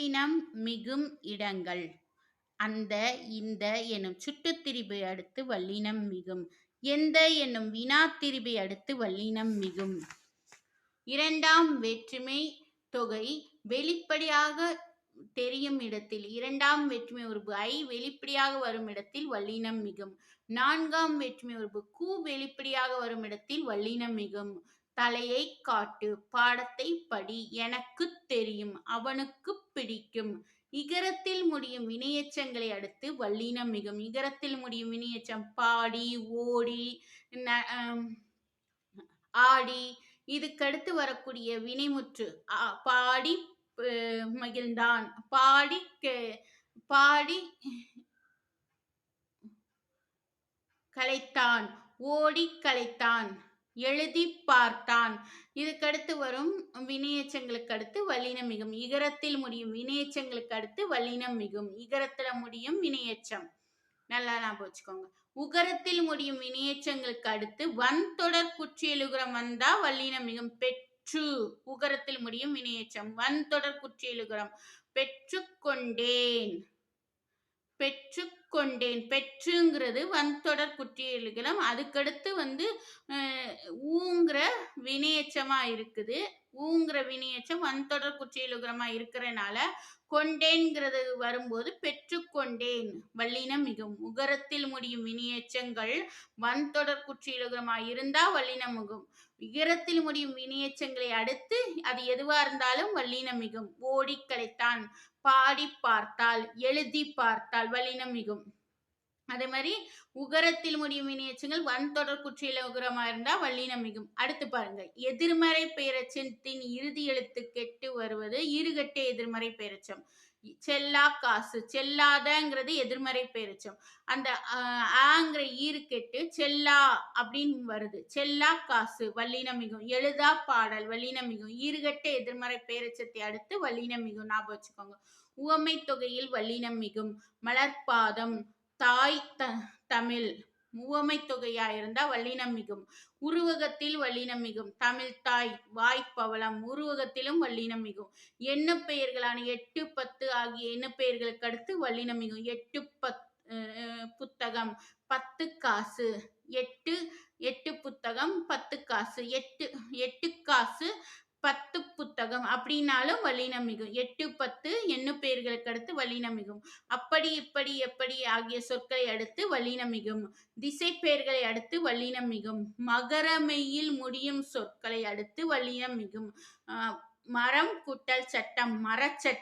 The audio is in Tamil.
வல்லினம் மிகும் இடங்கள். அந்த, இந்த எனும் சுட்டுத்திரிபை அடுத்து வல்லினம் மிகும். எந்த என்னும் வினாத்திரிபை அடுத்து வல்லினம் மிகும். இரண்டாம் வேற்றுமை தொகை வெளிப்படையாக தெரியும் இடத்தில், இரண்டாம் வேற்றுமை உருபு ஐ வெளிப்படையாக வரும் இடத்தில் வல்லினம் மிகும். நான்காம் வேற்றுமை உருபு கு வெளிப்படையாக வரும் இடத்தில் வல்லினம் மிகும். தலையை காட்டு, பாடத்தை படி, எனக்குத் தெரியும், அவனுக்குப் பிடிக்கும். இகரத்தில் முடியும் வினையெச்சங்களை அடுத்து வல்லினம் மிகும். இகரத்தில் முடியும் வினையெச்சம் பாடி, ஓடி, ஆடி. இதுக்கடுத்து வரக்கூடிய வினைமுற்று பாடி மகிழ்ந்தான், பாடி பாடி களைத்தான், ஓடி களைத்தான், எழுதி பார்த்தான். இதுக்கடுத்து வரும் வினையெச்சங்களுக்கு அடுத்து வல்லினம் மிகும். இகரத்தில் முடியும் வினையெச்சங்களுக்கு அடுத்து வல்லினம் மிகும். இகரத்துல முடியும் வினையெச்சம் நல்லா ஞாபகம் வச்சுக்கோங்க. உகரத்தில் முடியும் வினையெச்சங்களுக்கு அடுத்து வன்தொடர் குற்றியலுகரம் வந்தா வல்லினம் மிகும். பெற்று உகரத்தில் முடியும் வினையெச்சம். வன்தொடர் குற்றியலுகரம் பெற்றுக்கொண்டேன், பெற்றுக்கொண்டேன். பெற்றுங்கிறது வன்தொடர் குற்றியலுகரம். அதுக்கடுத்து ஊங்கிற வினையெச்சமா இருக்குது. ஊங்கிற வினையெச்சம் வன்தொடர் குற்றியலுகரமா இருக்கிறனால கொண்டேன்கிறது வரும்போது பெற்றுக்கொண்டேன் வல்லினம் மிகும். உகரத்தில் முடியும் வினையெச்சங்கள் வன்தொடர் குற்றியலுகரமா இருந்தா வல்லினம் மிகும். இகரத்தில் முடியும் வினையெச்சங்களை அடுத்து அது எதுவா இருந்தாலும் வல்லினம் மிகும். ஓடி களைத்தான், பாடி பார்த்தால், எழுதி பார்த்தால் வல்லினம் மிகும். அதே மாதிரி உகரத்தில் முடியும் வினையெச்சங்கள் வன்தொடர் குற்றியலுகரமா இருந்தா வல்லினம் மிகும். அடுத்து பாருங்க, எதிர்மறை பெயரெச்சத்தின் இறுதி எழுத்து கெட்டு வருவது ஈறுகெட்ட எதிர்மறை பெயரெச்சம். செல்லா காசு, செல்லாதங்கிறது எதிர்மறை பெயரெச்சம். அந்த ஆங்கிற ஈறு கெட்டு செல்லா அப்படின்னு வருது. செல்லா காசு வல்லினம் மிகும். எழுதா பாடல் வல்லினம் மிகும். ஈறுகெட்ட எதிர்மறை பெயரெச்சத்தை அடுத்து வல்லினம் மிகும். ஞாபகம் வச்சுக்கோங்க. உவமை தொகையில் வல்லினம் மிகும். மலர்பாதம், தாய் தமிழ் உவமை தொகையா இருந்தா வல்லினம் மிகும். உருவகத்தில் வல்லினம் மிகும். தமிழ் தாய், வாய்ப்பவளம் உருவகத்திலும் வல்லினம் மிகும். எண்ணு பெயர்களான 8, 10 ஆகிய எண்ணு பெயர்களுக்கு அடுத்து வல்லினம் மிகும். 8 புத்தகம், 10 காசு. 8 புத்தகம், 10 காசு. 8 காசு, 10 புத்தகம் அப்படின்னாலும் வல்லினம் மிகும். 8, 10 எண்ணு பெயர்களுக்கு அடுத்து வல்லினம் மிகும். அப்படி, இப்படி, எப்படி ஆகிய சொற்களை அடுத்து வல்லினம் மிகும். திசை பெயர்களை அடுத்து வல்லினம் மிகும். மகரமெய்யில் முடியும் சொற்களை அடுத்து வல்லினம் மிகும். மரம் கூட்டல் சட்டம், மரச்சட்டம்.